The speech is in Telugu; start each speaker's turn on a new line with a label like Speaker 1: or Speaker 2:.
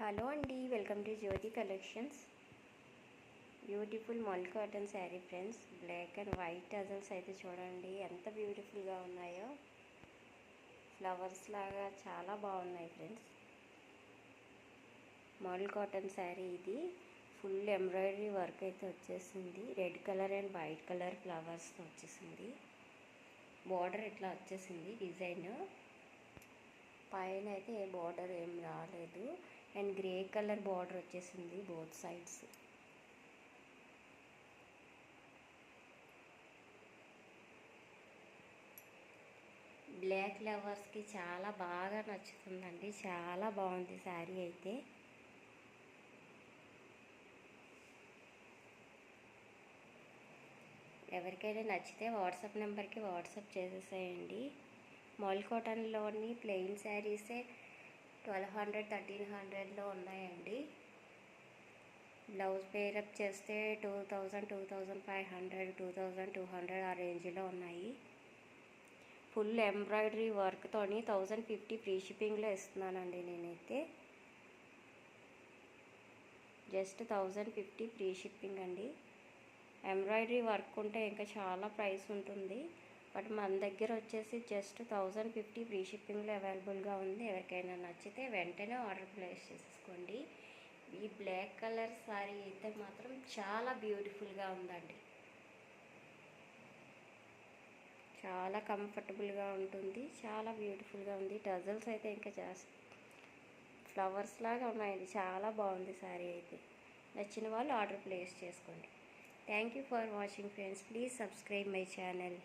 Speaker 1: హలో అండి, welcome to Jyoti collections. Beautiful mul cotton sari friends. Black and white tassels అయితే చూడండి ఎంత బ్యూటిఫుల్గా ఉన్నాయో. ఫ్లవర్స్ లాగా చాలా బాగున్నాయి ఫ్రెండ్స్. మల్ కాటన్ శారీ ఇది. ఫుల్ ఎంబ్రాయిడరీ వర్క్ అయితే వచ్చేసింది. Red colour and white colour ఫ్లవర్స్తో వచ్చేసింది. బార్డర్ ఇట్లా వచ్చేసింది డిజైన్. పైన అయితే ఏ బార్డర్ ఏం రాలేదు. అండ్ గ్రే కలర్ బార్డర్ వచ్చేసింది బోత్ సైడ్స్. బ్లాక్ లవర్స్కి చాలా బాగా నచ్చుతుందండి. చాలా బాగుంది శారీ అయితే. ఎవరికైనా నచ్చితే వాట్సాప్ నెంబర్కి వాట్సాప్ చేసేసేయండి. మల్ కాటన్లోని ప్లెయిన్ శారీసే 1200 1300లో ఉన్నాయండి. బ్లౌజ్ పేరప్ చేస్తే 2000 2500 2200 ఆ రేంజ్లో ఉన్నాయి. ఫుల్ ఎంబ్రాయిడరీ వర్క్తోని 1050 ఫ్రీ షిప్పింగ్లో ఇస్తున్నానండి నేనైతే. జస్ట్ 1050 ఫ్రీ షిప్పింగ్ అండి. ఎంబ్రాయిడరీ వర్క్ ఉంటే ఇంకా చాలా ప్రైస్ ఉంటుంది. బట్ మన దగ్గర వచ్చేసి జస్ట్ 1050 ఫ్రీ షిప్పింగ్లో అవైలబుల్గా ఉంది. ఎవరికైనా నచ్చితే వెంటనే ఆర్డర్ ప్లేస్ చేసేసుకోండి. ఈ బ్లాక్ కలర్ శారీ అయితే మాత్రం చాలా బ్యూటిఫుల్గా ఉందండి. చాలా కంఫర్టబుల్గా ఉంటుంది. చాలా బ్యూటిఫుల్గా ఉంది. టజల్స్ అయితే ఇంకా ఫ్లవర్స్ లాగా ఉన్నాయండి. చాలా బాగుంది శారీ అయితే. నచ్చిన వాళ్ళు ఆర్డర్ ప్లేస్ చేసుకోండి. Thank you for watching friends. Please subscribe my channel.